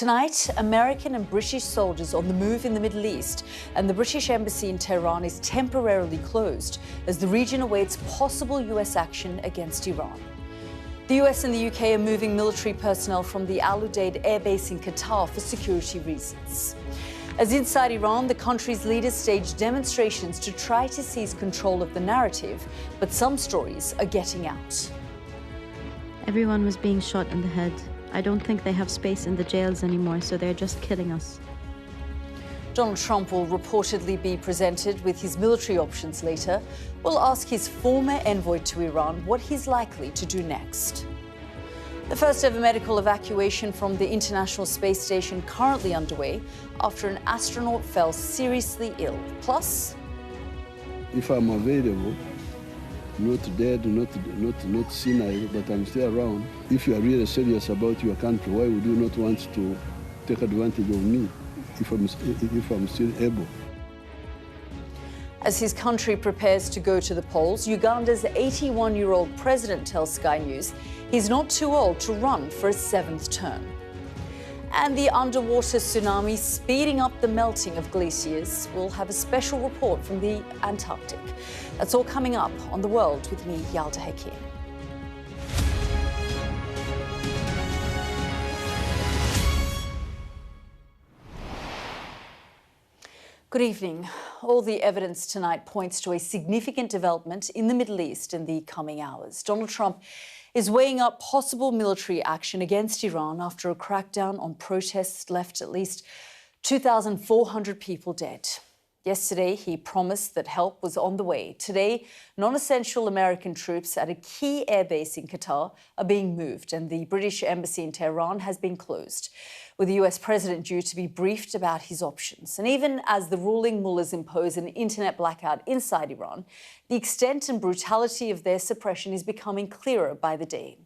Tonight, American and British soldiers on the move in the Middle East, and the British embassy in Tehran is temporarily closed as the region awaits possible US action against Iran. The US and the UK are moving military personnel from the Al Udeid air base in Qatar for security reasons. As inside Iran, the country's leaders staged demonstrations to try to seize control of the narrative, but some stories are getting out. Everyone was being shot in the head. I don't think they have space in the jails anymore, so they're just killing us. Donald Trump will reportedly be presented with his military options later. We'll ask his former envoy to Iran what he's likely to do next. The first ever medical evacuation from the International Space Station currently underway after an astronaut fell seriously ill. Plus, if I'm available, not dead, not senile, but I'm still around. If you are really serious about your country, why would you not want to take advantage of me if I'm still able? As his country prepares to go to the polls, Uganda's 81-year-old president tells Sky News he's not too old to run for a seventh term. And the underwater tsunami speeding up the melting of glaciers. We'll have a special report from the Antarctic. That's all coming up on The World with me, Yalda Hakim. Good evening. All the evidence tonight points to a significant development in the Middle East in the coming hours. Donald Trump is weighing up possible military action against Iran after a crackdown on protests left at least 2,400 people dead. Yesterday, he promised that help was on the way. Today, non-essential American troops at a key airbase in Qatar are being moved, and the British embassy in Tehran has been closed, with the US president due to be briefed about his options. And even as the ruling mullahs impose an internet blackout inside Iran, the extent and brutality of their suppression is becoming clearer by the day.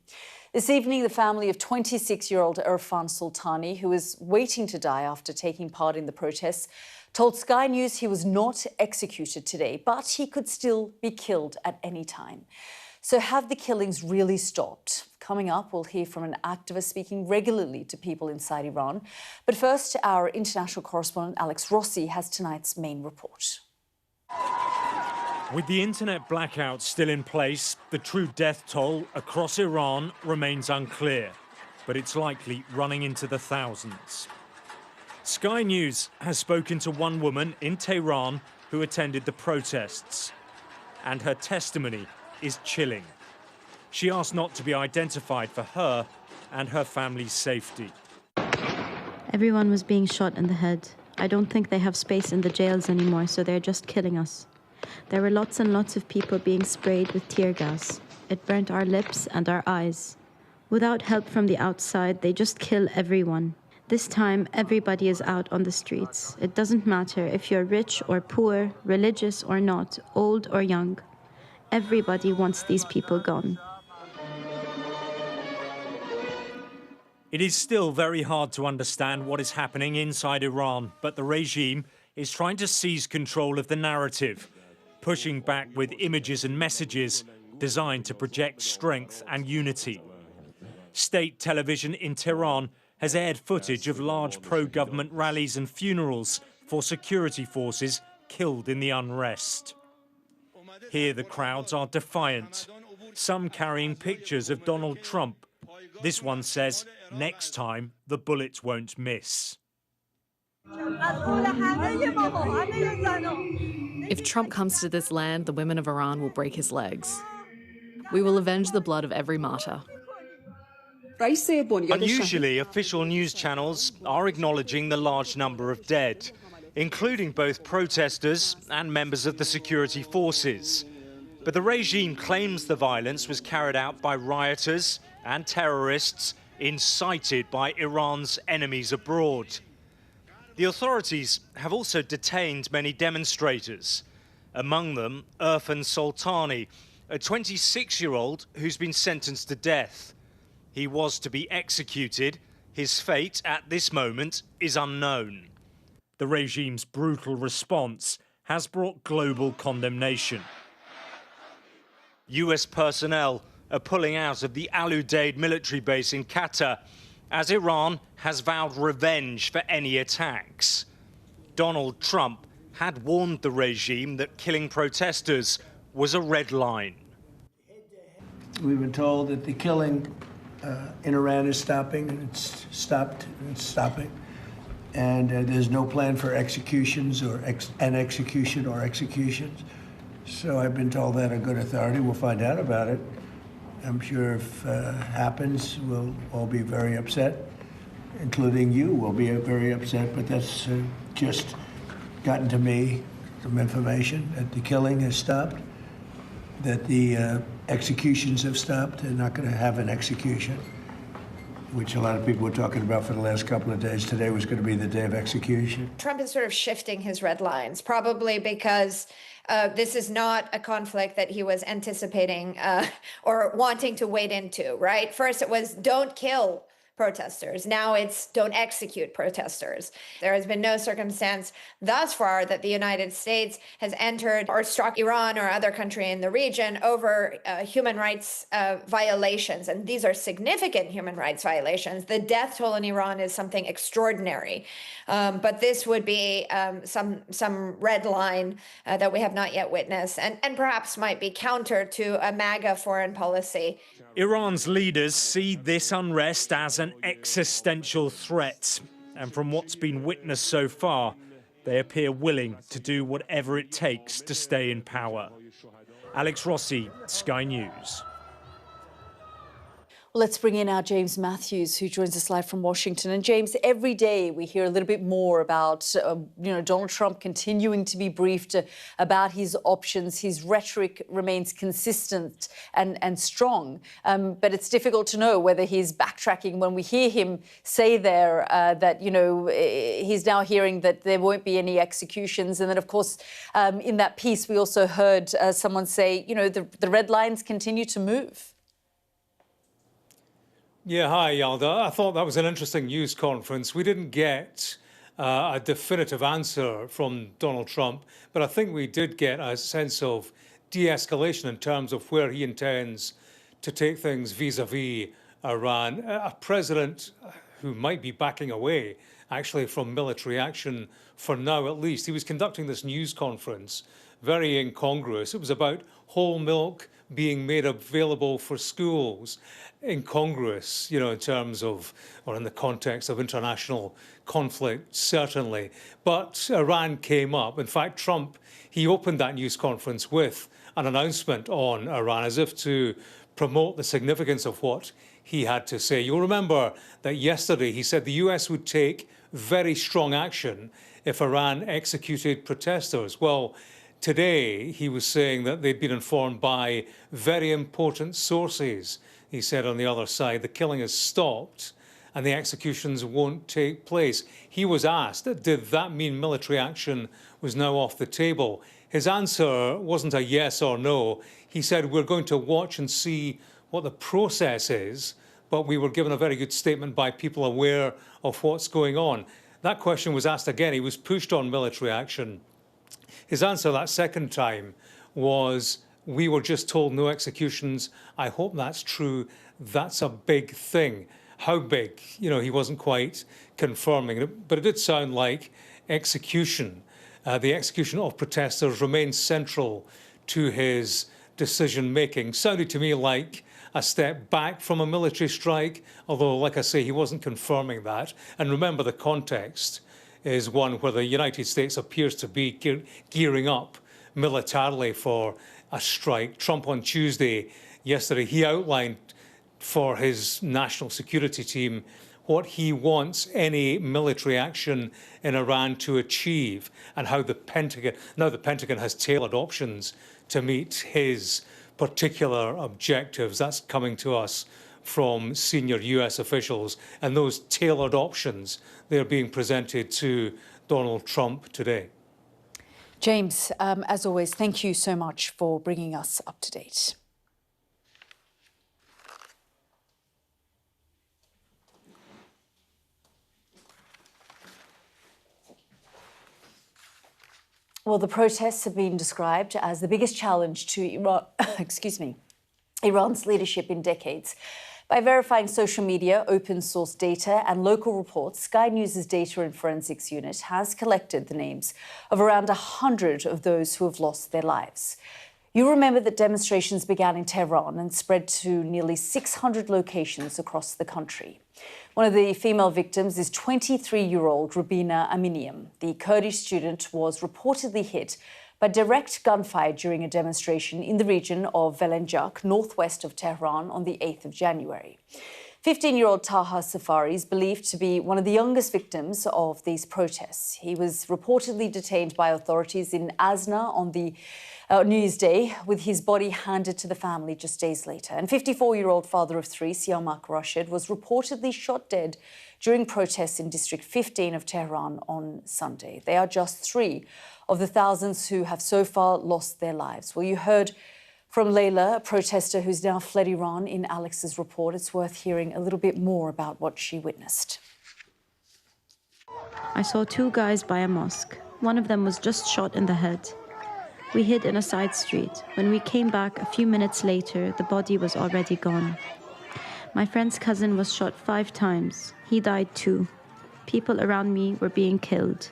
This evening, the family of 26-year-old Irfan Soltani, who is waiting to die after taking part in the protests, told Sky News he was not executed today, but he could still be killed at any time. So have the killings really stopped? Coming up, we'll hear from an activist speaking regularly to people inside Iran. But first, our international correspondent Alex Rossi has tonight's main report. With the internet blackout still in place, the true death toll across Iran remains unclear, but it's likely running into the thousands. Sky News has spoken to one woman in Tehran who attended the protests, and her testimony is chilling. She asked not to be identified for her and her family's safety. Everyone was being shot in the head. I don't think they have space in the jails anymore, so they're just killing us. There were lots and lots of people being sprayed with tear gas. It burnt our lips and our eyes. Without help from the outside, they just kill everyone. This time, everybody is out on the streets. It doesn't matter if you're rich or poor, religious or not, old or young. Everybody wants these people gone. It is still very hard to understand what is happening inside Iran, but the regime is trying to seize control of the narrative, pushing back with images and messages designed to project strength and unity. State television in Tehran has aired footage of large pro-government rallies and funerals for security forces killed in the unrest. Here the crowds are defiant, some carrying pictures of Donald Trump. This one says, "Next time, the bullets won't miss." If Trump comes to this land, the women of Iran will break his legs. We will avenge the blood of every martyr. Unusually, official news channels are acknowledging the large number of dead, including both protesters and members of the security forces. But the regime claims the violence was carried out by rioters and terrorists incited by Iran's enemies abroad. The authorities have also detained many demonstrators, among them Irfan Soltani, a 26-year-old who's been sentenced to death. He was to be executed. His fate at this moment is unknown. The regime's brutal response has brought global condemnation. US personnel are pulling out of the Al Udeid military base in Qatar as Iran has vowed revenge for any attacks. Donald Trump had warned the regime that killing protesters was a red line. We've been told that the killing in Iran is stopping, and it's stopped, and it's stopping. And there's no plan for executions or executions. So I've been told that on good authority. We'll find out about it. I'm sure if it happens, we'll all be very upset, including you will be very upset, but that's just gotten to me, some information that the killing has stopped, that the executions have stopped. They're not going to have an execution, which a lot of people were talking about for the last couple of days. Today was going to be the day of execution. Trump is sort of shifting his red lines, probably because this is not a conflict that he was anticipating or wanting to wade into, right? First, it was don't kill protesters. Now it's don't execute protesters. There has been no circumstance thus far that the United States has entered or struck Iran or other country in the region over human rights violations. And these are significant human rights violations. The death toll in Iran is something extraordinary. But this would be some red line that we have not yet witnessed and perhaps might be counter to a MAGA foreign policy. Iran's leaders see this unrest as an existential threat. And from what's been witnessed so far, they appear willing to do whatever it takes to stay in power. Alex Rossi, Sky News. Let's bring in our James Matthews, who joins us live from Washington. And James, every day we hear a little bit more about, Donald Trump continuing to be briefed about his options. His rhetoric remains consistent and strong, but it's difficult to know whether he's backtracking when we hear him say there that, he's now hearing that there won't be any executions. And then, of course, in that piece, we also heard someone say, the red lines continue to move. Yeah, hi, Yalda. I thought that was an interesting news conference. We didn't get a definitive answer from Donald Trump, but I think we did get a sense of de-escalation in terms of where he intends to take things vis-a-vis Iran. A president who might be backing away, actually, from military action for now at least. He was conducting this news conference, very incongruous. It was about whole milk being made available for schools. Incongruous, in terms of, or in the context of international conflict, certainly. But Iran came up. In fact, Trump, he opened that news conference with an announcement on Iran as if to promote the significance of what he had to say. You'll remember that yesterday he said the US would take very strong action if Iran executed protesters. Well, today he was saying that they'd been informed by very important sources. He said on the other side, the killing has stopped and the executions won't take place. He was asked, did that mean military action was now off the table? His answer wasn't a yes or no. He said, we're going to watch and see what the process is, but we were given a very good statement by people aware of what's going on. That question was asked again. He was pushed on military action. His answer that second time was, we were just told no executions. I hope that's true. That's a big thing. How big? He wasn't quite confirming it, but it did sound like execution. The execution of protesters remains central to his decision-making. Sounded to me like a step back from a military strike, although, like I say, he wasn't confirming that. And remember, the context is one where the United States appears to be gearing up militarily for a strike. Trump on Tuesday, yesterday, he outlined for his national security team what he wants any military action in Iran to achieve and how the Pentagon has tailored options to meet his particular objectives. That's coming to us from senior US officials. And those tailored options, they're being presented to Donald Trump today. James, as always, thank you so much for bringing us up to date. Well, the protests have been described as the biggest challenge to Iran, Iran's leadership in decades. By verifying social media, open source data and local reports, Sky News' Data and Forensics Unit has collected the names of around 100 of those who have lost their lives. You remember that demonstrations began in Tehran and spread to nearly 600 locations across the country. One of the female victims is 23-year-old Rubina Aminiam. The Kurdish student was reportedly hit by direct gunfire during a demonstration in the region of Velenjak, northwest of Tehran, on the 8th of January. 15-year-old Taha Safari is believed to be one of the youngest victims of these protests. He was reportedly detained by authorities in Azna on the New Year's Day, with his body handed to the family just days later. And 54-year-old father of three, Siamak Rashid, was reportedly shot dead during protests in District 15 of Tehran on Sunday. They are just three of the thousands who have so far lost their lives. Well, you heard from Layla, a protester who's now fled Iran, in Alex's report. It's worth hearing a little bit more about what she witnessed. I saw two guys by a mosque. One of them was just shot in the head. We hid in a side street. When we came back a few minutes later, the body was already gone. My friend's cousin was shot 5 times. He died too. People around me were being killed.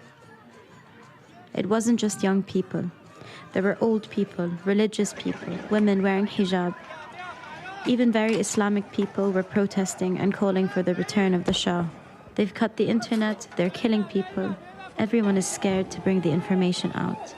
It wasn't just young people. There were old people, religious people, women wearing hijab. Even very Islamic people were protesting and calling for the return of the Shah. They've cut the internet, they're killing people. Everyone is scared to bring the information out.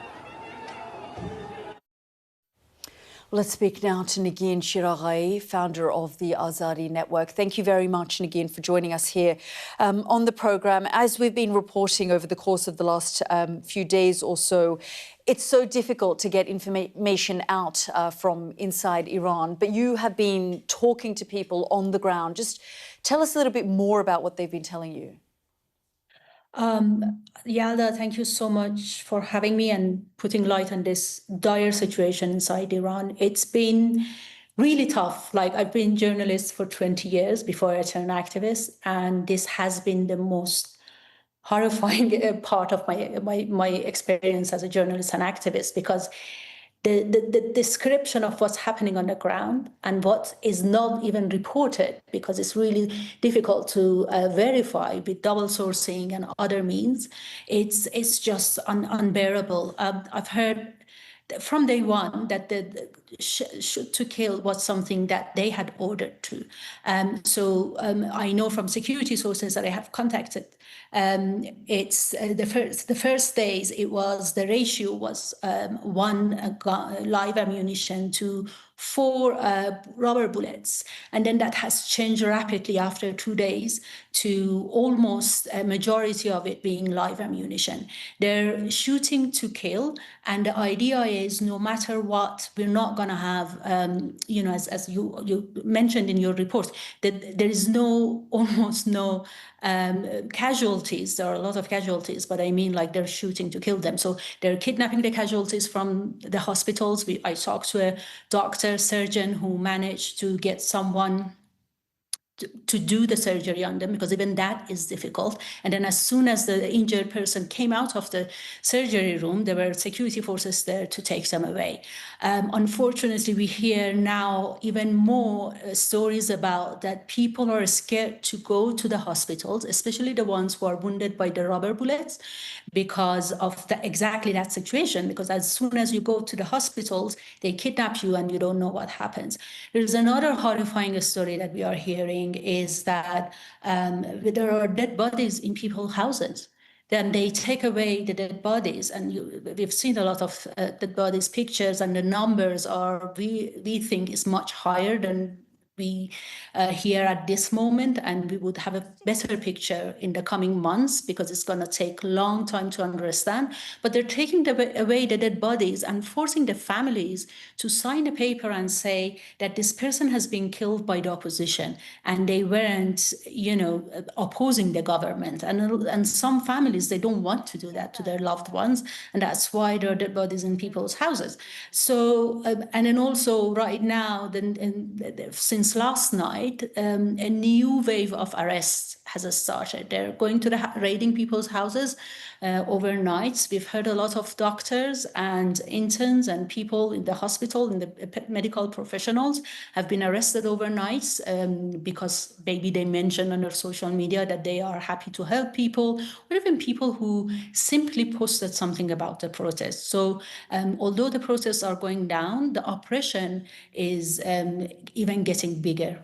Let's speak now to Negin Shiraghai, founder of the Azadi Network. Thank you very much, Negin, for joining us here on the programme. As we've been reporting over the course of the last few days or so, it's so difficult to get information out from inside Iran, but you have been talking to people on the ground. Just tell us a little bit more about what they've been telling you. Yalda, thank you so much for having me and putting light on this dire situation inside Iran. It's been really tough. Like, I've been journalist for 20 years before I turned activist, and this has been the most horrifying part of my experience as a journalist and activist, because the description of what's happening on the ground and what is not even reported, because it's really difficult to verify with double sourcing and other means, it's just unbearable. I've heard from day one that the shoot to kill was something that they had ordered to. So I know from security sources that I have contacted, it's the first days, it was, the ratio was 1 live ammunition to 4 rubber bullets. And then that has changed rapidly after 2 days to almost a majority of it being live ammunition. They're shooting to kill. And the idea is, no matter what, we're not going to have, as you mentioned in your report, that there is almost no casualties. There are a lot of casualties, but I mean, like, they're shooting to kill them. So they're kidnapping the casualties from the hospitals. I talked to a doctor, surgeon, who managed to get someone to do the surgery on them, because even that is difficult. And then as soon as the injured person came out of the surgery room, there were security forces there to take them away. Unfortunately, we hear now even more stories about that people are scared to go to the hospitals, especially the ones who are wounded by the rubber bullets, because of exactly that situation. Because as soon as you go to the hospitals, they kidnap you and you don't know what happens. There's another horrifying story that we are hearing, is that there are dead bodies in people's houses. Then they take away the dead bodies, and we've seen a lot of dead bodies pictures, and the numbers are, we think, is much higher than we hear at this moment, and we would have a better picture in the coming months, because it's going to take a long time to understand. But they're taking away the dead bodies and forcing the families to sign a paper and say that this person has been killed by the opposition, and they weren't, opposing the government. And some families, they don't want to do that to their loved ones, and that's why there are dead bodies in people's houses. So, and then also right now, since since last night, a new wave of arrests has started. They're going to raiding people's houses overnight. We've heard a lot of doctors and interns and people in the hospital, in the medical professionals, have been arrested overnight because maybe they mentioned on their social media that they are happy to help people, or even people who simply posted something about the protest. So although the protests are going down, the oppression is even getting bigger.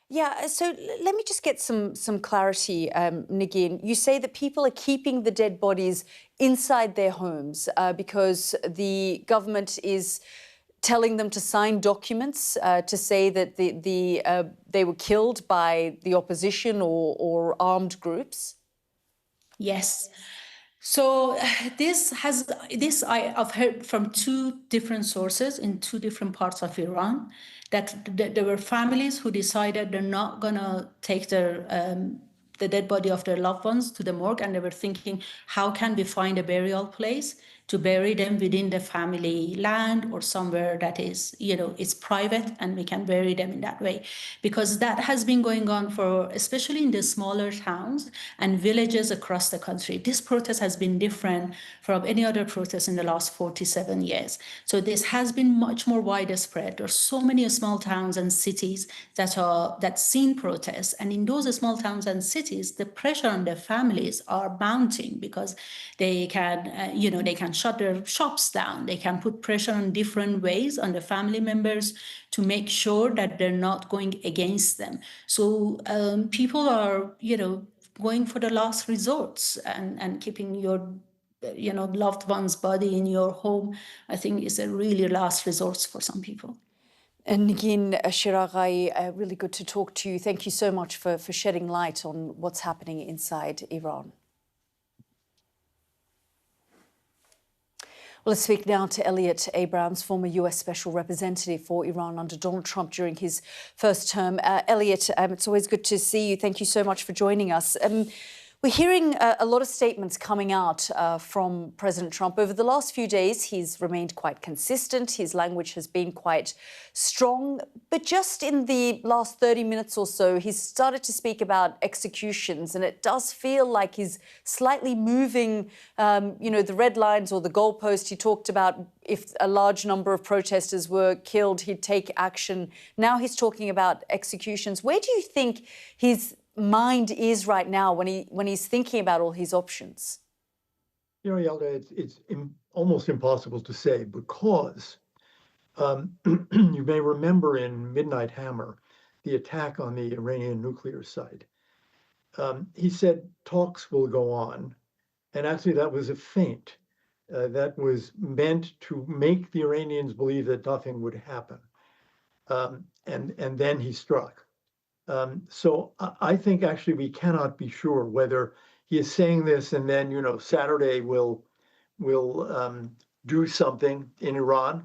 Yeah, so let me just get some clarity, Negin. You say that people are keeping the dead bodies inside their homes because the government is telling them to sign documents to say that they were killed by the opposition or armed groups? Yes. So I've heard from two different sources in two different parts of Iran that there were families who decided they're not gonna take the dead body of their loved ones to the morgue, and they were thinking, how can we find a burial place to bury them within the family land or somewhere that is, it's private, and we can bury them in that way. Because that has been going on for, especially in the smaller towns and villages across the country. This protest has been different from any other protest in the last 47 years. So this has been much more widespread. There are so many small towns and cities that seen protests. And in those small towns and cities, the pressure on their families are mounting because they can, they can shut their shops down. They can put pressure on different ways on the family members to make sure that they're not going against them. So people are, going for the last resorts, and keeping your loved one's body in your home, I think, is a really last resort for some people. And Negin Shiraghai, really good to talk to you. Thank you so much for shedding light on what's happening inside Iran. Well, let's speak now to Elliot Abrams, former US Special Representative for Iran under Donald Trump during his first term. Elliot, it's always good to see you. Thank you so much for joining us. We're hearing a lot of statements coming out from President Trump. Over the last few days, he's remained quite consistent. His language has been quite strong. But just in the last 30 minutes or so, he's started to speak about executions. And it does feel like he's slightly moving, the red lines or the goalpost. He talked about if a large number of protesters were killed, he'd take action. Now he's talking about executions. Where do you think his mind is right now when he's thinking about all his options? Yalda, it's almost impossible to say because you may remember in Midnight Hammer, the attack on the Iranian nuclear site. He said talks will go on, and actually that was a feint. That was meant to make the Iranians believe that nothing would happen, and then he struck. So I think actually we cannot be sure whether he is saying this and then, Saturday will do something in Iran,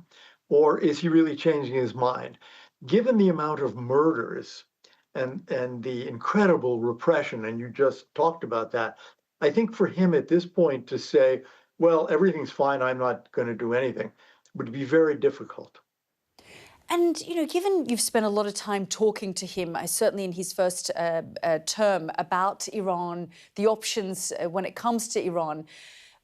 or is he really changing his mind? Given the amount of murders and the incredible repression, and you just talked about that, I think for him at this point to say, well, everything's fine, I'm not going to do anything, would be very difficult. And, given you've spent a lot of time talking to him, certainly in his first term, about Iran, the options when it comes to Iran,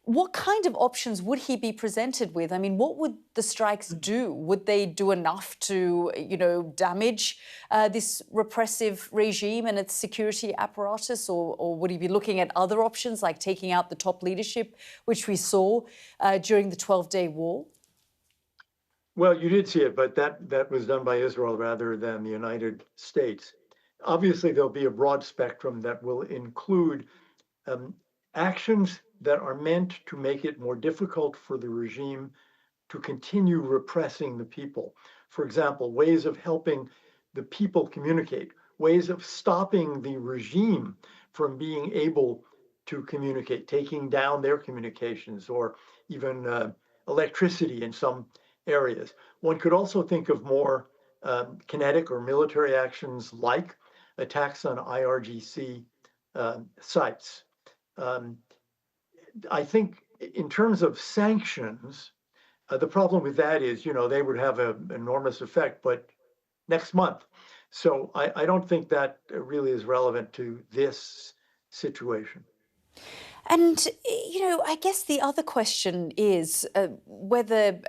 what kind of options would he be presented with? I mean, what would the strikes do? Would they do enough to, damage this repressive regime and its security apparatus? Or would he be looking at other options like taking out the top leadership, which we saw during the 12-day war? Well, you did see it, but that was done by Israel rather than the United States. Obviously, there'll be a broad spectrum that will include actions that are meant to make it more difficult for the regime to continue repressing the people. For example, ways of helping the people communicate, ways of stopping the regime from being able to communicate, taking down their communications, or even electricity in some areas. One could also think of more kinetic or military actions like attacks on IRGC sites. I think in terms of sanctions, the problem with that is, they would have an enormous effect, but next month. So I don't think that really is relevant to this situation. And, I guess the other question is whether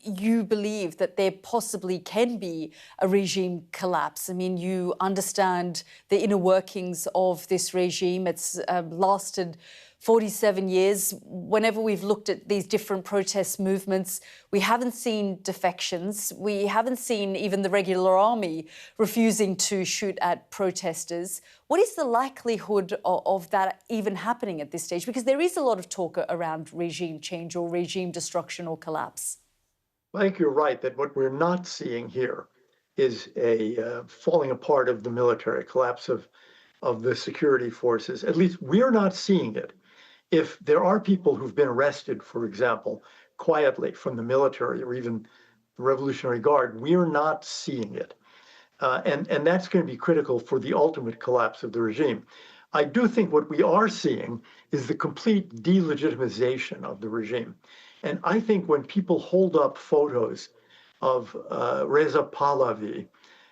you believe that there possibly can be a regime collapse. I mean, you understand the inner workings of this regime. It's lasted 47 years. Whenever we've looked at these different protest movements, we haven't seen defections. We haven't seen even the regular army refusing to shoot at protesters. What is the likelihood of that even happening at this stage? Because there is a lot of talk around regime change or regime destruction or collapse. I think you're right that what we're not seeing here is a falling apart of the military, collapse of the security forces. At least we're not seeing it. If there are people who've been arrested, for example, quietly from the military or even the Revolutionary Guard, we're not seeing it. And that's going to be critical for the ultimate collapse of the regime. I do think what we are seeing is the complete delegitimization of the regime. And I think when people hold up photos of Reza Pahlavi,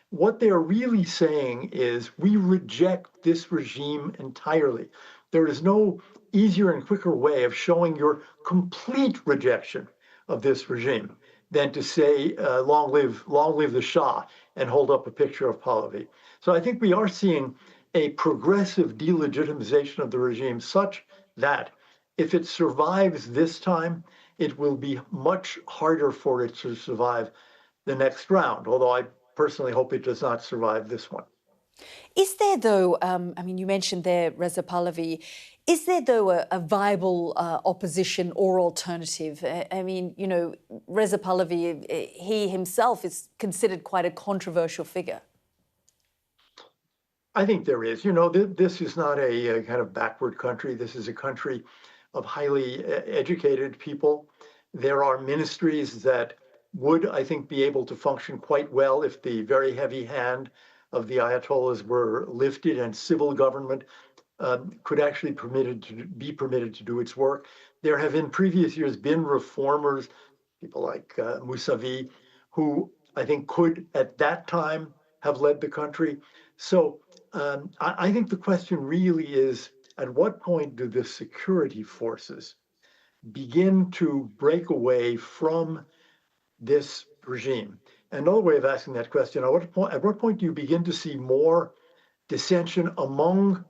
what they're really saying is we reject this regime entirely. There is no easier and quicker way of showing your complete rejection of this regime than to say long live the Shah and hold up a picture of Pahlavi. So I think we are seeing a progressive delegitimization of the regime such that if it survives this time, it will be much harder for it to survive the next round, although I personally hope it does not survive this one. Is there, though, you mentioned there Reza Pahlavi, is there, though, a viable opposition or alternative? Reza Pahlavi, he himself is considered quite a controversial figure. I think there is. This is not a kind of backward country. This is a country of highly educated people. There are ministries that would, I think, be able to function quite well if the very heavy hand of the Ayatollahs were lifted and civil government could actually be permitted to do its work. There have in previous years been reformers, people like Mousavi, who I think could at that time have led the country. So I think the question really is, at what point do the security forces begin to break away from this regime? Another way of asking that question, at what point do you begin to see more dissension among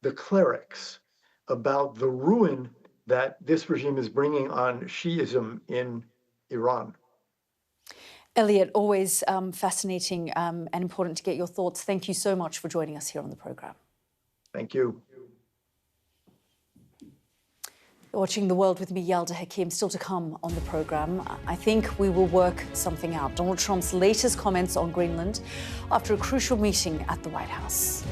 the clerics about the ruin that this regime is bringing on Shiism in Iran? Elliot, always fascinating and important to get your thoughts. Thank you so much for joining us here on the programme. Thank you. Watching The World with me, Yalda Hakim, still to come on the programme. I think we will work something out. Donald Trump's latest comments on Greenland after a crucial meeting at the White House.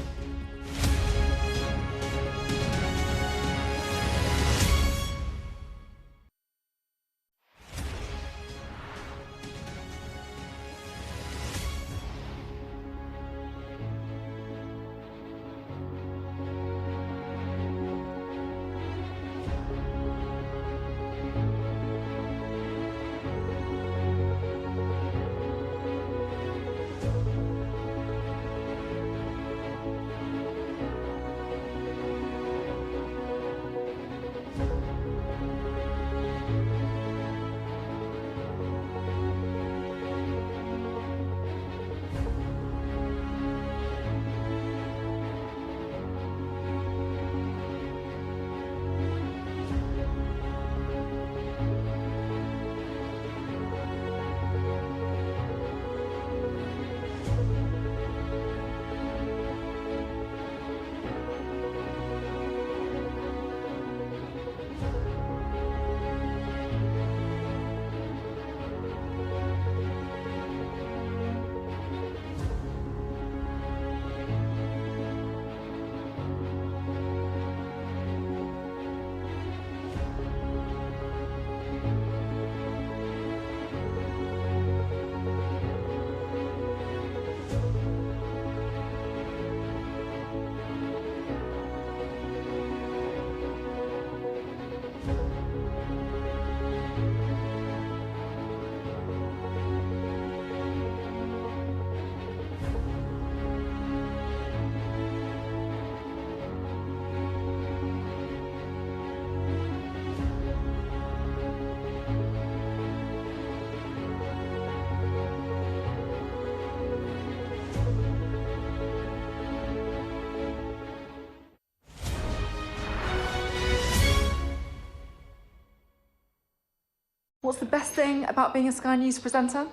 What's the best thing about being a Sky News presenter?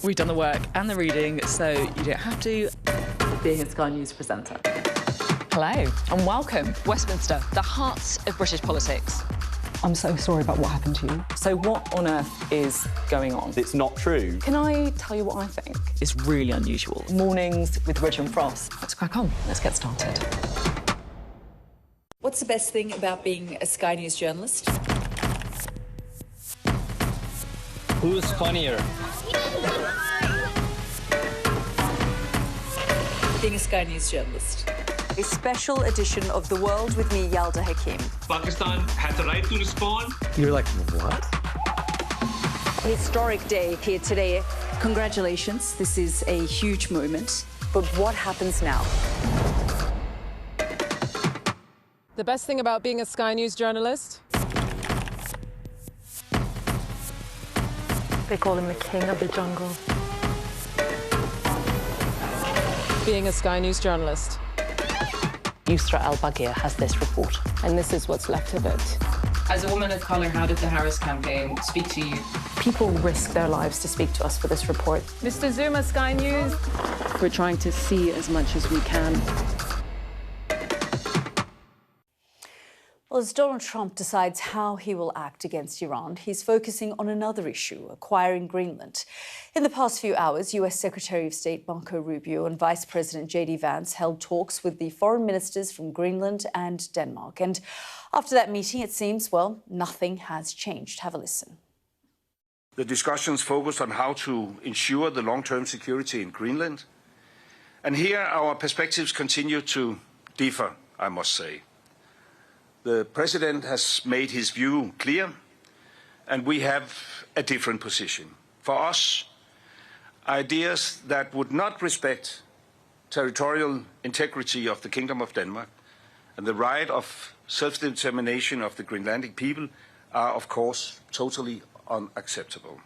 We've done the work and the reading, so you don't have to. Being a Sky News presenter. Hello and welcome. Westminster, the heart of British politics. I'm so sorry about what happened to you. So what on earth is going on? It's not true. Can I tell you what I think? It's really unusual. Mornings with Richard Frost. Let's crack on. Let's get started. What's the best thing about being a Sky News journalist? Who's funnier? Being a Sky News journalist. A special edition of The World with me, Yalda Hakim. Pakistan has the right to respond. You're like, what? Historic day here today. Congratulations, this is a huge moment. But what happens now? The best thing about being a Sky News journalist? They call him the king of the jungle. Being a Sky News journalist. Yusra al-Baghir has this report. And this is what's left of it. As a woman of colour, how did the Harris campaign speak to you? People risk their lives to speak to us for this report. Mr. Zuma, Sky News. We're trying to see as much as we can. Well, as Donald Trump decides how he will act against Iran, he's focusing on another issue, acquiring Greenland. In the past few hours, US Secretary of State Marco Rubio and Vice President J.D. Vance held talks with the foreign ministers from Greenland and Denmark. And after that meeting, it seems, well, nothing has changed. Have a listen. The discussions focused on how to ensure the long-term security in Greenland. And here our perspectives continue to differ, I must say. The President has made his view clear, and we have a different position. For us, ideas that would not respect territorial integrity of the Kingdom of Denmark and the right of self-determination of the Greenlandic people are, of course, totally unacceptable.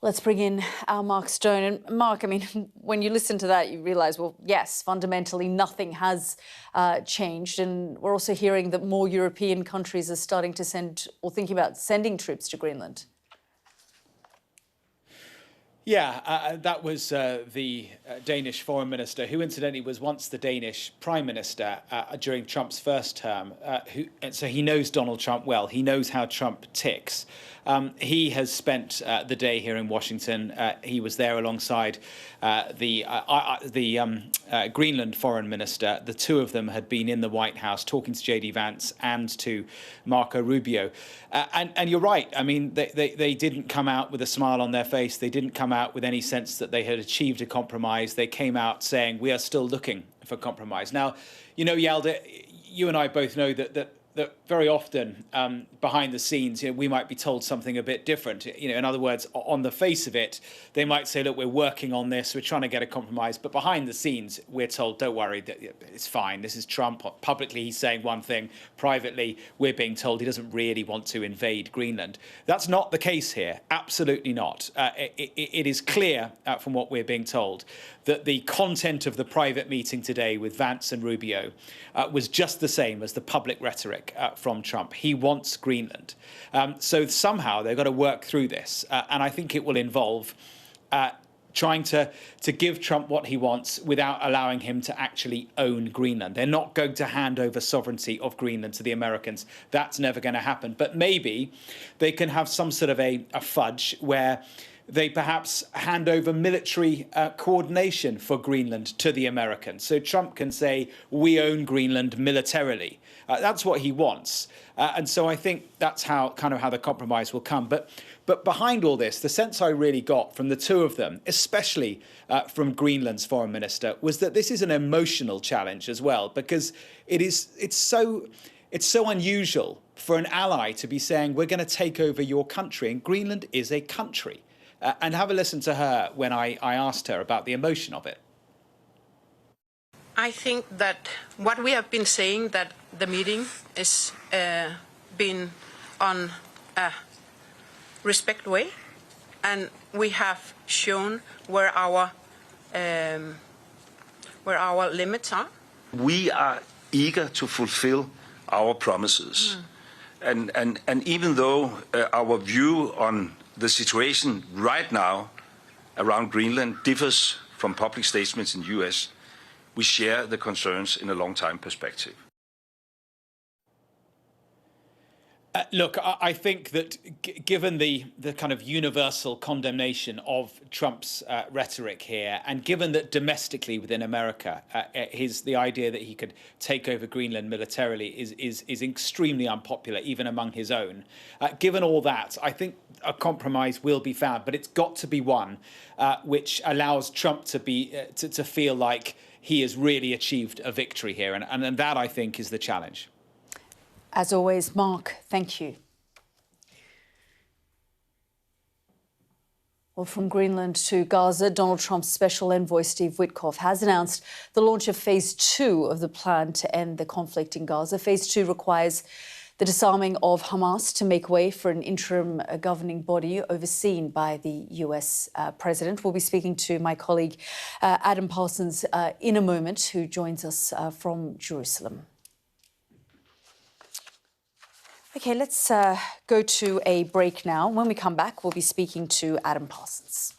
Let's bring in our Mark Stone. And Mark, I mean, when you listen to that, you realise, well, yes, fundamentally nothing has changed. And we're also hearing that more European countries are starting to send or thinking about sending troops to Greenland. Yeah, that was the Danish foreign minister, who incidentally was once the Danish prime minister during Trump's first term. So he knows Donald Trump well. He knows how Trump ticks. He has spent the day here in Washington. He was there alongside the Greenland foreign minister. The two of them had been in the White House talking to J.D. Vance and to Marco Rubio. And you're right. I mean, they didn't come out with a smile on their face. They didn't come out with any sense that they had achieved a compromise. They came out saying, we are still looking for compromise. Now, you know, Yalda, you and I both know that very often behind the scenes, we might be told something a bit different. In other words, on the face of it, they might say, look, we're working on this, we're trying to get a compromise. But behind the scenes, we're told, don't worry, it's fine. This is Trump. Publicly, he's saying one thing. Privately, we're being told he doesn't really want to invade Greenland. That's not the case here. Absolutely not. It is clear from what we're being told that the content of the private meeting today with Vance and Rubio was just the same as the public rhetoric from Trump. He wants Greenland. So somehow they've got to work through this. And I think it will involve trying to give Trump what he wants without allowing him to actually own Greenland. They're not going to hand over sovereignty of Greenland to the Americans. That's never going to happen. But maybe they can have some sort of a fudge where they perhaps hand over military coordination for Greenland to the Americans. So Trump can say, we own Greenland militarily. That's what he wants. And so I think that's how the compromise will come. But behind all this, the sense I really got from the two of them, especially from Greenland's foreign minister, was that this is an emotional challenge as well, because it's so unusual for an ally to be saying, we're going to take over your country. And Greenland is a country. And have a listen to her when I asked her about the emotion of it. I think that what we have been saying, that the meeting is been on a respect way, and we have shown where our limits are, We are eager to fulfill our promises. And even though our view on the situation right now around Greenland differs from public statements in the US, we share the concerns in a long-time perspective. Look, I think that given the kind of universal condemnation of Trump's rhetoric here, and given that domestically within America, the idea that he could take over Greenland militarily is extremely unpopular, even among his own. Given all that, I think a compromise will be found, but it's got to be one which allows Trump to to feel like he has really achieved a victory here, and that, I think, is the challenge. As always, Mark, thank you. Well, from Greenland to Gaza, Donald Trump's special envoy Steve Witkoff has announced the launch of Phase 2 of the plan to end the conflict in Gaza. Phase 2 requires the disarming of Hamas to make way for an interim governing body overseen by the US president. We'll be speaking to my colleague Adam Parsons in a moment, who joins us from Jerusalem. OK, let's go to a break now. When we come back, we'll be speaking to Adam Parsons.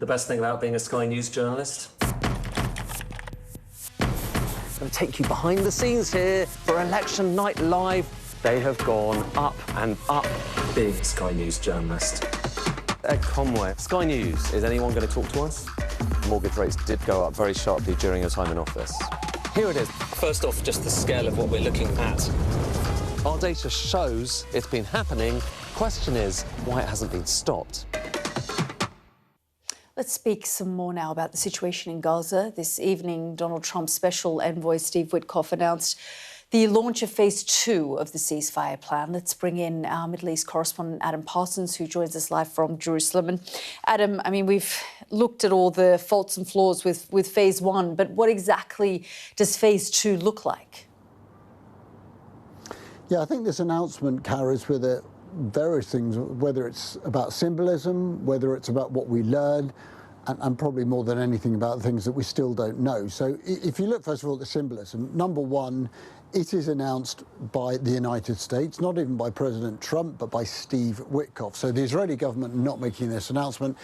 The best thing about being a Sky News journalist? I'm going to take you behind the scenes here for Election Night Live. They have gone up and up. Being a Sky News journalist. Ed Conway, Sky News, is anyone going to talk to us? Mortgage rates did go up very sharply during your time in office. Here it is. First off, just the scale of what we're looking at. Our data shows it's been happening. Question is why it hasn't been stopped. Let's speak some more now about the situation in Gaza. This evening, Donald Trump's special envoy, Steve Witkoff, announced the launch of phase 2 of the ceasefire plan. Let's bring in our Middle East correspondent, Adam Parsons, who joins us live from Jerusalem. And Adam, I mean, we've looked at all the faults and flaws with phase 1, but what exactly does phase 2 look like? Yeah, I think this announcement carries with it various things, whether it's about symbolism, whether it's about what we learned, and probably more than anything about things that we still don't know. So if you look, first of all, at the symbolism, number one, it is announced by the United States, not even by President Trump, but by Steve Witkoff. So the Israeli government not making this announcement.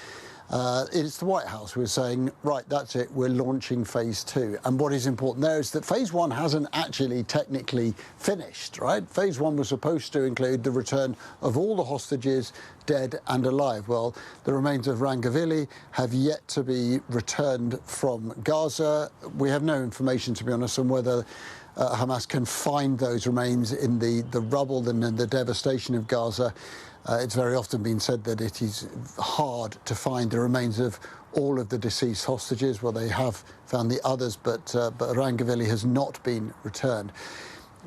It's the White House who is saying, right, that's it, we're launching phase 2. And what is important there is that phase 1 hasn't actually technically finished, right? Phase 1 was supposed to include the return of all the hostages, dead and alive. Well, the remains of Rangavili have yet to be returned from Gaza. We have no information, to be honest, on whether Hamas can find those remains in the rubble and the devastation of Gaza. It's very often been said that it is hard to find the remains of all of the deceased hostages. Well, they have found the others, but Rangavili has not been returned.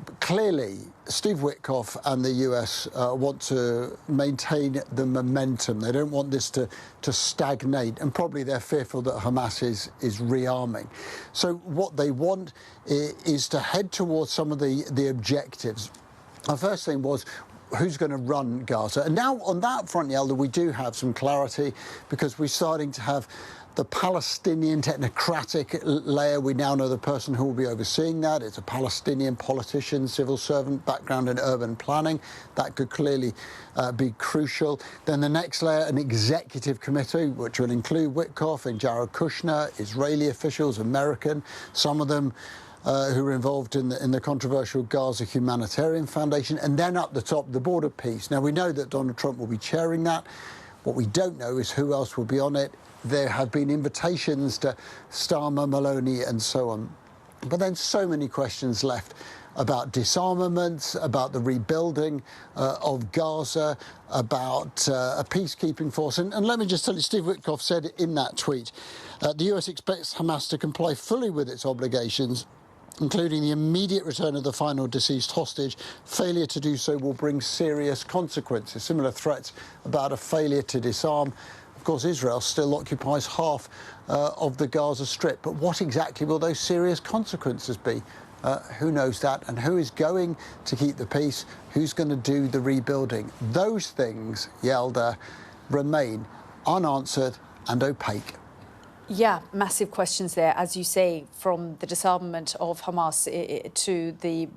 But clearly, Steve Witkoff and the US want to maintain the momentum. They don't want this to stagnate, and probably they're fearful that Hamas is rearming. So what they want is to head towards some of the objectives. Our first thing was, who's going to run Gaza? And now on that front, Yalda, we do have some clarity because we're starting to have the Palestinian technocratic layer. We now know the person who will be overseeing that. It's a Palestinian politician, civil servant, background in urban planning. That could clearly be crucial. Then the next layer, an executive committee, which will include Witkoff and Jared Kushner, Israeli officials, American, some of them who are involved in the controversial Gaza Humanitarian Foundation, and then up the top, the Board of Peace. Now, we know that Donald Trump will be chairing that. What we don't know is who else will be on it. There have been invitations to Starmer, Maloney, and so on. But then so many questions left about disarmament, about the rebuilding of Gaza, about a peacekeeping force. And let me just tell you, Steve Witkoff said in that tweet, the US expects Hamas to comply fully with its obligations, including the immediate return of the final deceased hostage. Failure to do so will bring serious consequences. Similar threats about a failure to disarm. Of course, Israel still occupies half of the Gaza Strip. But what exactly will those serious consequences be? Who knows that? And who is going to keep the peace? Who's going to do the rebuilding? Those things, Yalda, remain unanswered and opaque. Yeah, massive questions there, as you say, from the disarmament of Hamas to the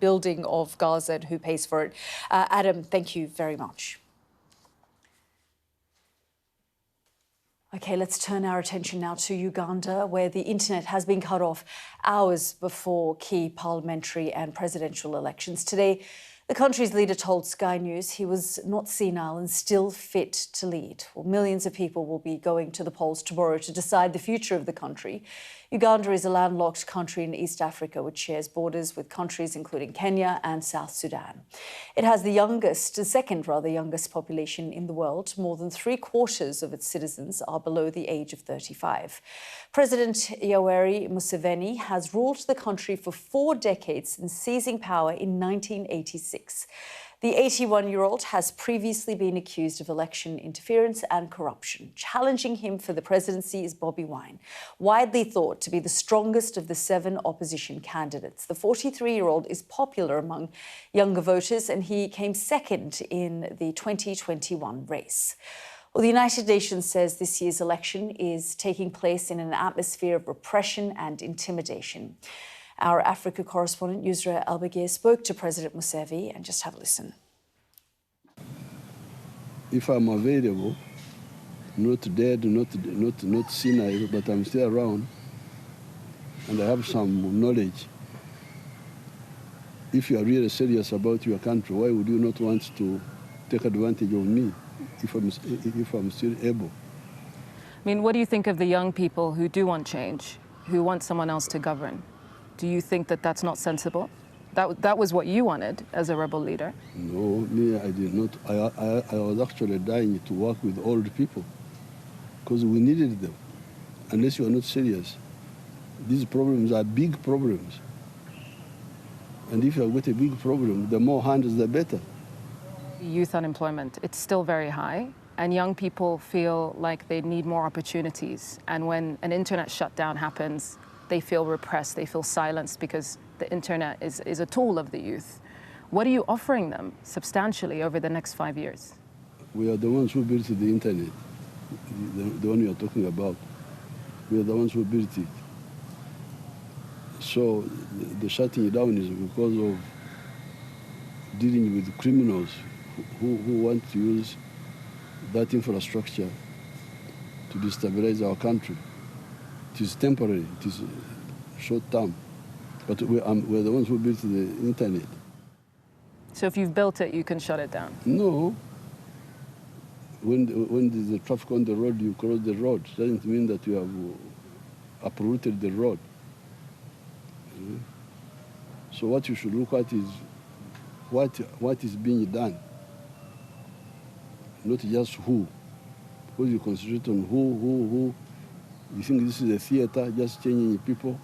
building of Gaza and who pays for it. Adam, thank you very much. OK, let's turn our attention now to Uganda, where the internet has been cut off hours before key parliamentary and presidential elections. Today, the country's leader told Sky News he was not senile and still fit to lead. Well, millions of people will be going to the polls tomorrow to decide the future of the country. Uganda is a landlocked country in East Africa which shares borders with countries including Kenya and South Sudan. It has the second youngest population in the world. More than 3/4 of its citizens are below the age of 35. President Yoweri Museveni has ruled the country for 4 decades since seizing power in 1986. The 81-year-old has previously been accused of election interference and corruption. Challenging him for the presidency is Bobi Wine, widely thought to be the strongest of the 7 opposition candidates. The 43-year-old is popular among younger voters, and he came second in the 2021 race. Well, the United Nations says this year's election is taking place in an atmosphere of repression and intimidation. Our Africa correspondent, Yusra Albagir, spoke to President Museveni, and just have a listen. If I'm available, not dead, not senile, but I'm still around, and I have some knowledge. If you are really serious about your country, why would you not want to take advantage of me if I'm still able? I mean, what do you think of the young people who do want change, who want someone else to govern? Do you think that that's not sensible? That was what you wanted as a rebel leader. No, me, I did not. I was actually dying to work with old people because we needed them. Unless you are not serious, these problems are big problems. And if you have got a big problem, the more hands, the better. Youth unemployment, it's still very high, and young people feel like they need more opportunities. And when an internet shutdown happens, they feel repressed, they feel silenced because the internet is a tool of the youth. What are you offering them substantially over the next 5 years? We are the ones who built the internet, the one you are talking about. We are the ones who built it. So the shutting down is because of dealing with criminals who want to use that infrastructure to destabilize our country. It is temporary, it is short term. But we're the ones who built the internet. So if you've built it, you can shut it down? No. When there's a traffic on the road, you cross the road. It doesn't mean that you have uprooted the road. So what you should look at is what is being done, not just who. Because you concentrate on who. You think this is a theater, just changing people.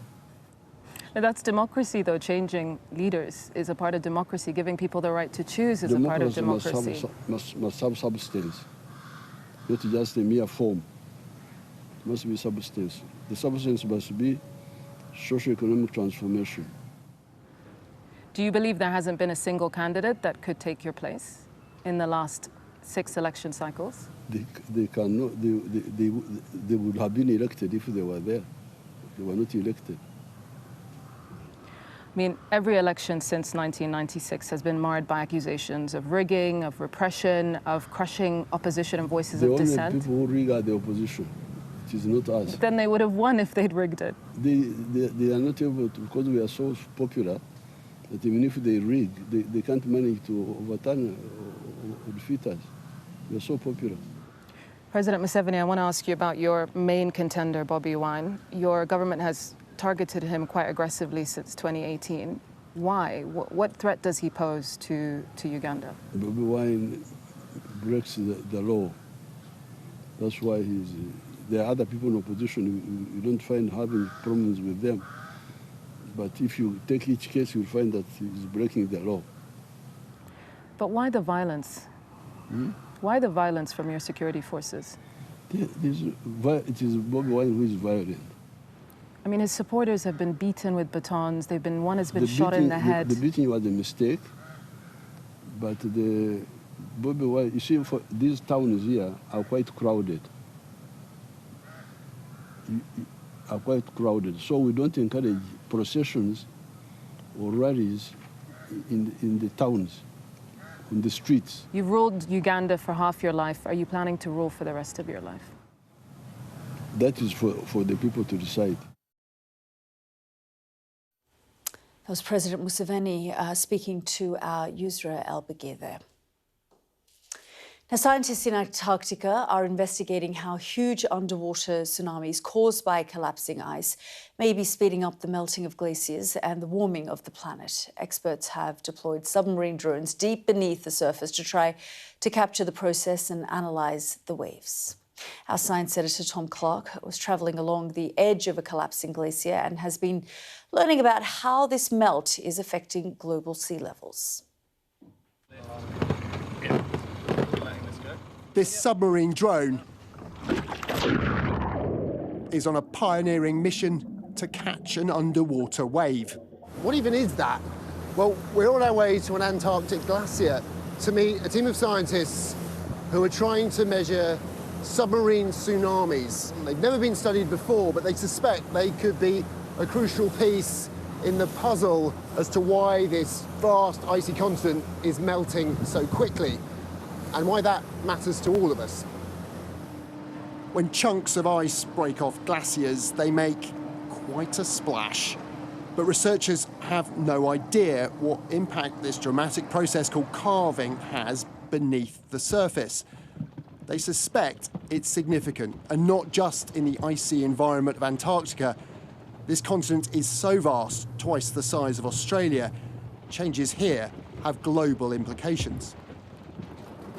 And that's democracy, though. Changing leaders is a part of democracy. Giving people the right to choose is a part of democracy. Must have substance, not just a mere form. It must be substance. The substance must be socio-economic transformation. Do you believe there hasn't been a single candidate that could take your place in the last 6 election cycles? They cannot. They would have been elected if they were there. They were not elected. I mean, every election since 1996 has been marred by accusations of rigging, of repression, of crushing opposition and voices of dissent. The only people who rig are the opposition. It is not us. Then they would have won if they'd rigged it. They are not able to, because we are so popular, that even if they rig, they can't manage to overturn or defeat us. We are so popular. President Museveni, I want to ask you about your main contender, Bobi Wine. Your government has targeted him quite aggressively since 2018. Why? What threat does he pose to Uganda? Bobi Wine breaks the law. That's why there are other people in opposition. You don't find having problems with them. But if you take each case, you'll find that he's breaking the law. But why the violence? Why the violence from your security forces? It is Bobi Wine who is violent. I mean, his supporters have been beaten with batons. One has been shot in the head. The beating was a mistake. But the Bobi Wine, you see, these towns here are quite crowded. So we don't encourage processions or rallies in the towns, in the streets. You've ruled Uganda for half your life. Are you planning to rule for the rest of your life? That is for the people to decide. That was President Museveni speaking to our Yusra El-Bagir there. Now, scientists in Antarctica are investigating how huge underwater tsunamis caused by collapsing ice may be speeding up the melting of glaciers and the warming of the planet. Experts have deployed submarine drones deep beneath the surface to try to capture the process and analyse the waves. Our science editor, Tom Clark, was travelling along the edge of a collapsing glacier and has been learning about how this melt is affecting global sea levels. This submarine drone is on a pioneering mission to catch an underwater wave. What even is that? Well, we're on our way to an Antarctic glacier to meet a team of scientists who are trying to measure submarine tsunamis. They've never been studied before, but they suspect they could be a crucial piece in the puzzle as to why this vast icy continent is melting so quickly, and why that matters to all of us. When chunks of ice break off glaciers, they make quite a splash. But researchers have no idea what impact this dramatic process called calving has beneath the surface. They suspect it's significant, and not just in the icy environment of Antarctica. This continent is so vast, twice the size of Australia, changes here have global implications.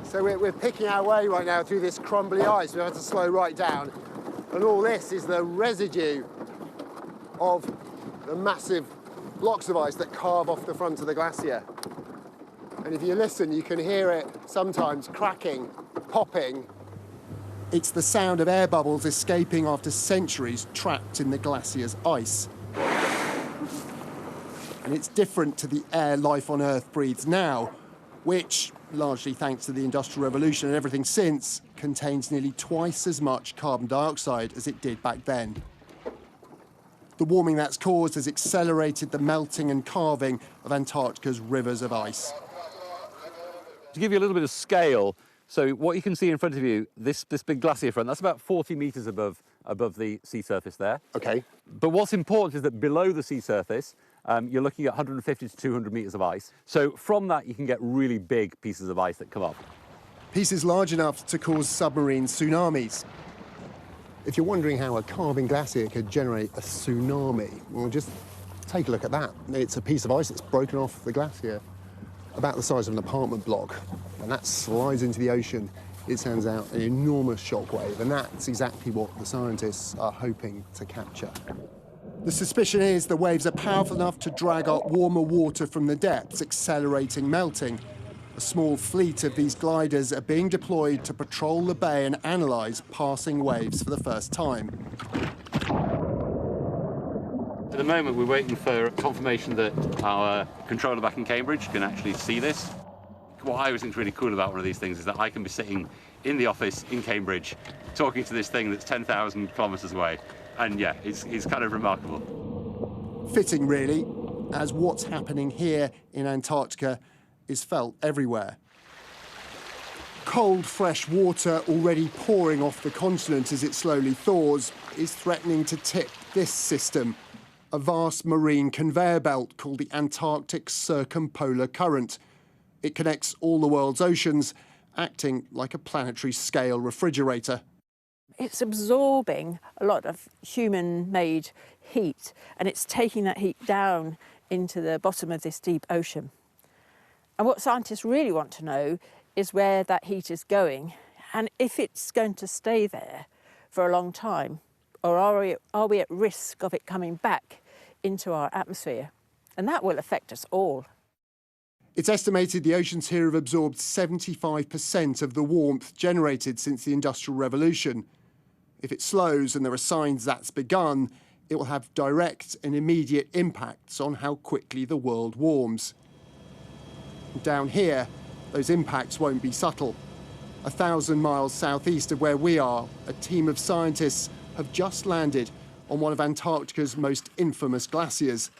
So we're picking our way right now through this crumbly ice. We have to slow right down. And all this is the residue of the massive blocks of ice that carve off the front of the glacier. And if you listen, you can hear it sometimes cracking, popping. It's the sound of air bubbles escaping after centuries trapped in the glacier's ice. And it's different to the air life on Earth breathes now, which, largely thanks to the Industrial Revolution and everything since, contains nearly twice as much carbon dioxide as it did back then. The warming that's caused has accelerated the melting and carving of Antarctica's rivers of ice. To give you a little bit of scale, so what you can see in front of you, this big glacier front, that's about 40 metres above the sea surface there. OK. But what's important is that below the sea surface, you're looking at 150 to 200 metres of ice. So from that, you can get really big pieces of ice that come up. Pieces large enough to cause submarine tsunamis. If you're wondering how a calving glacier could generate a tsunami, well, just take a look at that. It's a piece of ice that's broken off the glacier, about the size of an apartment block, and that slides into the ocean. It sends out an enormous shockwave, and that's exactly what the scientists are hoping to capture. The suspicion is the waves are powerful enough to drag up warmer water from the depths, accelerating melting. A small fleet of these gliders are being deployed to patrol the bay and analyse passing waves for the first time. At the moment, we're waiting for confirmation that our controller back in Cambridge can actually see this. What I always think is really cool about one of these things is that I can be sitting in the office in Cambridge talking to this thing that's 10,000 kilometres away. And yeah, it's kind of remarkable. Fitting, really, as what's happening here in Antarctica is felt everywhere. Cold, fresh water already pouring off the continent as it slowly thaws is threatening to tip this system, a vast marine conveyor belt called the Antarctic Circumpolar Current. It connects all the world's oceans, acting like a planetary scale refrigerator. It's absorbing a lot of human-made heat, and it's taking that heat down into the bottom of this deep ocean. And what scientists really want to know is where that heat is going, and if it's going to stay there for a long time, or are we at risk of it coming back into our atmosphere? And that will affect us all. It's estimated the oceans here have absorbed 75% of the warmth generated since the Industrial Revolution. If it slows, and there are signs that's begun, it will have direct and immediate impacts on how quickly the world warms. Down here, those impacts won't be subtle. 1,000 miles southeast of where we are, a team of scientists have just landed on one of Antarctica's most infamous glaciers.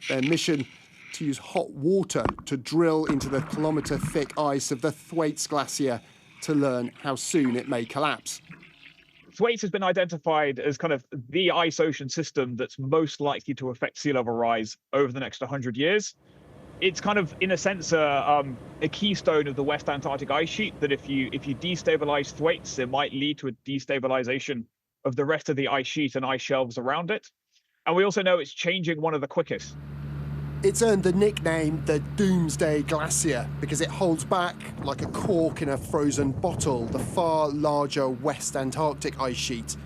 Their mission, to use hot water to drill into the kilometre-thick ice of the Thwaites Glacier to learn how soon it may collapse. Thwaites has been identified as kind of the ice ocean system that's most likely to affect sea level rise over the next 100 years. It's kind of, in a sense, a keystone of the West Antarctic ice sheet, that if you destabilize Thwaites, it might lead to a destabilization of the rest of the ice sheet and ice shelves around it. And we also know it's changing one of the quickest. It's earned the nickname the Doomsday Glacier because it holds back, like a cork in a frozen bottle, the far larger West Antarctic ice sheet.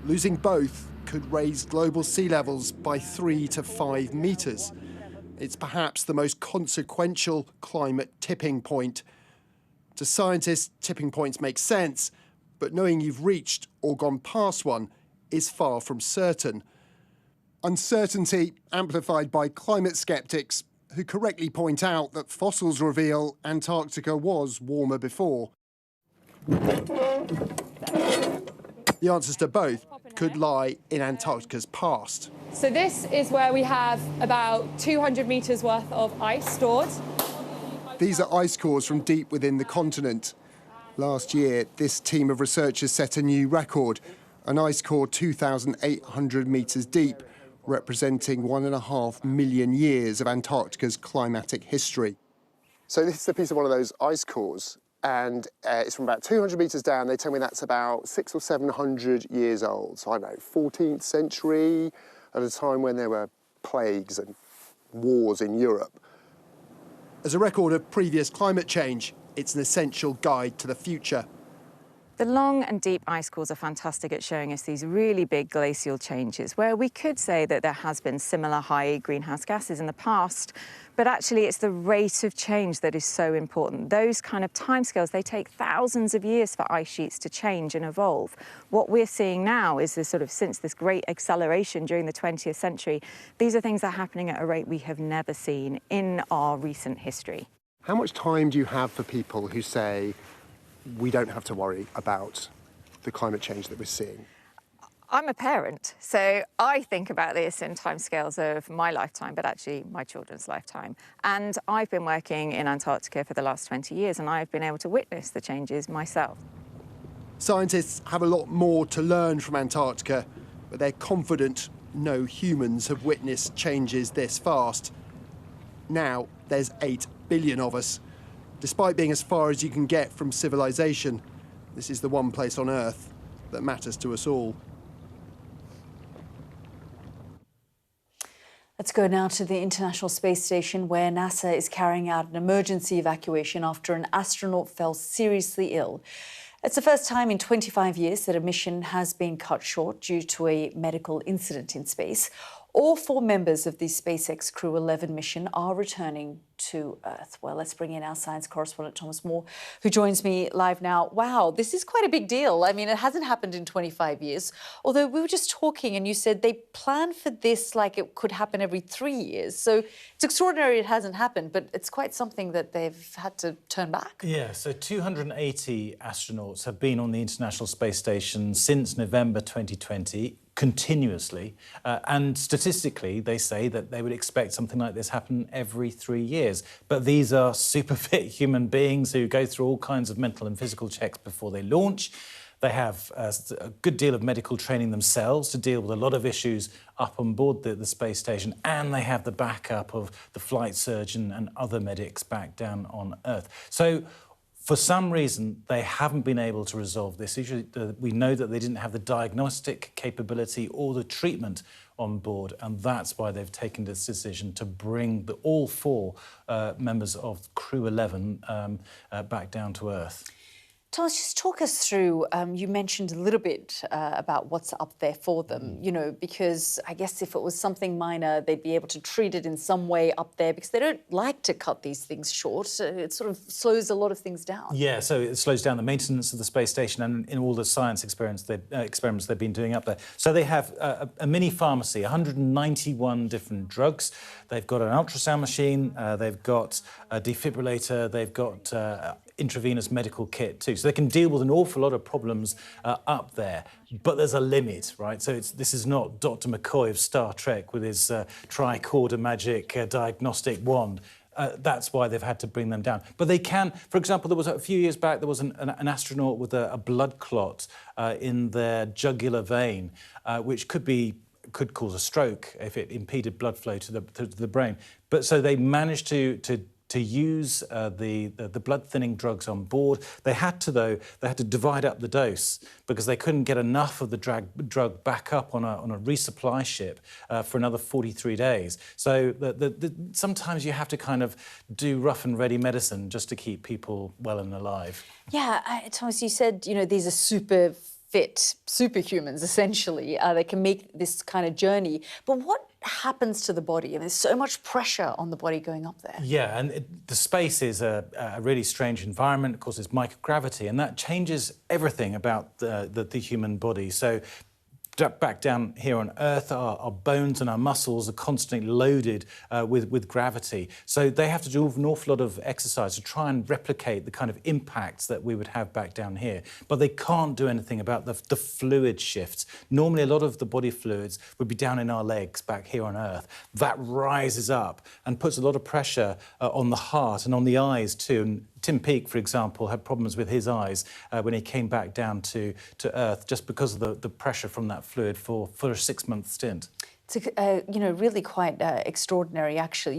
Losing both could raise global sea levels by 3 to 5 metres. It's perhaps the most consequential climate tipping point. To scientists, tipping points make sense, but knowing you've reached or gone past one is far from certain. Uncertainty amplified by climate skeptics who correctly point out that fossils reveal Antarctica was warmer before. The answers to both could lie in Antarctica's past. So this is where we have about 200 metres worth of ice stored. These are ice cores from deep within the continent. Last year, this team of researchers set a new record, an ice core 2,800 metres deep, representing 1.5 million years of Antarctica's climatic history. So this is a piece of one of those ice cores, and it's from about 200 metres down. They tell me that's about 600 or 700 years old. So I don't know, 14th century, at a time when there were plagues and wars in Europe. As a record of previous climate change, it's an essential guide to the future. The long and deep ice cores are fantastic at showing us these really big glacial changes, where we could say that there has been similar high greenhouse gases in the past, but actually it's the rate of change that is so important. Those kind of timescales, they take thousands of years for ice sheets to change and evolve. What we're seeing now is this sort of, since this great acceleration during the 20th century, these are things that are happening at a rate we have never seen in our recent history. How much time do you have for people who say, we don't have to worry about the climate change that we're seeing? I'm a parent, so I think about this in timescales of my lifetime, but actually my children's lifetime. And I've been working in Antarctica for the last 20 years, and I've been able to witness the changes myself. Scientists have a lot more to learn from Antarctica, but they're confident no humans have witnessed changes this fast. Now there's 8 billion of us. Despite being as far as you can get from civilization, this is the one place on Earth that matters to us all. Let's go now to the International Space Station, where NASA is carrying out an emergency evacuation after an astronaut fell seriously ill. It's the first time in 25 years that a mission has been cut short due to a medical incident in space. All 4 members of the SpaceX Crew 11 mission are returning to Earth. Well, let's bring in our science correspondent, Thomas Moore, who joins me live now. Wow, this is quite a big deal. I mean, it hasn't happened in 25 years, although we were just talking and you said they plan for this like it could happen every 3 years. So it's extraordinary it hasn't happened, but it's quite something that they've had to turn back. Yeah, so 280 astronauts have been on the International Space Station since November 2020. Continuously, and statistically they say that they would expect something like this happen every 3 years. But these are super fit human beings who go through all kinds of mental and physical checks before they launch. They have a good deal of medical training themselves to deal with a lot of issues up on board the space station, and they have the backup of the flight surgeon and other medics back down on Earth. So for some reason, they haven't been able to resolve this issue. We know that they didn't have the diagnostic capability or the treatment on board, and that's why they've taken this decision to bring all 4 members of Crew 11 back down to Earth. Thomas, just talk us through, you mentioned a little bit about what's up there for them, you know, because I guess if it was something minor, they'd be able to treat it in some way up there because they don't like to cut these things short. It sort of slows a lot of things down. Yeah, so it slows down the maintenance of the space station and in all the science experiments they've been doing up there. So they have a mini pharmacy, 191 different drugs. They've got an ultrasound machine, they've got a defibrillator, they've got intravenous medical kit too. So they can deal with an awful lot of problems up there. But there's a limit, right? So this is not Dr. McCoy of Star Trek with his tricorder magic diagnostic wand. That's why they've had to bring them down. But they can, for example, there was a few years back, there was an astronaut with a blood clot in their jugular vein, which could cause a stroke if it impeded blood flow to the brain. But so they managed to use the blood thinning drugs on board. They had to divide up the dose because they couldn't get enough of the drug back up on a resupply ship for another 43 days. So sometimes you have to kind of do rough and ready medicine just to keep people well and alive. Yeah, Thomas, you said, you know, these are super fit superhumans, essentially. They can make this kind of journey. But what happens to the body? I mean, there's so much pressure on the body going up there. Yeah, and the space is a really strange environment. Of course, it's microgravity, and that changes everything about the human body. So back down here on Earth, our bones and our muscles are constantly loaded with gravity. So they have to do an awful lot of exercise to try and replicate the kind of impacts that we would have back down here. But they can't do anything about the fluid shifts. Normally, a lot of the body fluids would be down in our legs back here on Earth. That rises up and puts a lot of pressure on the heart and on the eyes too. And Tim Peake, for example, had problems with his eyes when he came back down to Earth just because of the pressure from that fluid for a 6-month stint. It's really quite extraordinary. Actually,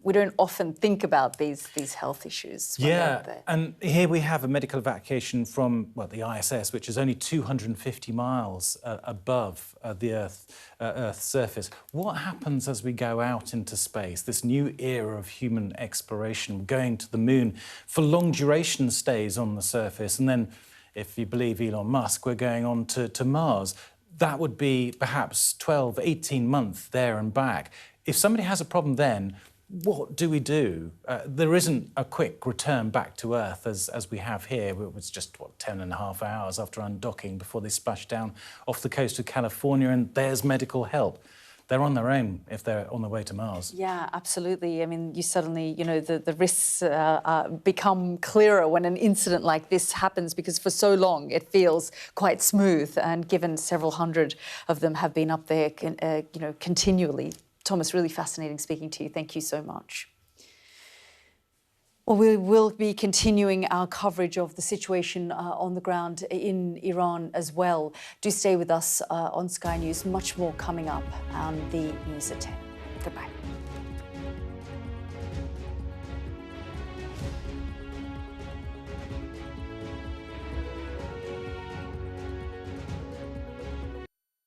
we don't often think about these health issues. Yeah, and here we have a medical evacuation from the ISS, which is only 250 miles above the Earth's surface. What happens as we go out into space? This new era of human exploration, going to the moon for long duration stays on the surface, and then, if you believe Elon Musk, we're going on to Mars. That would be perhaps 12, 18 months there and back. If somebody has a problem then, what do we do? There isn't a quick return back to Earth as we have here. It was just, 10.5 hours after undocking before they splashed down off the coast of California, and there's medical help. They're on their own if they're on their way to Mars. Yeah, absolutely. I mean, you suddenly, the risks become clearer when an incident like this happens, because for so long it feels quite smooth, and given several hundred of them have been up there, continually. Thomas, really fascinating speaking to you. Thank you so much. Well, we will be continuing our coverage of the situation on the ground in Iran as well. Do stay with us on Sky News. Much more coming up on the news at 10. Goodbye.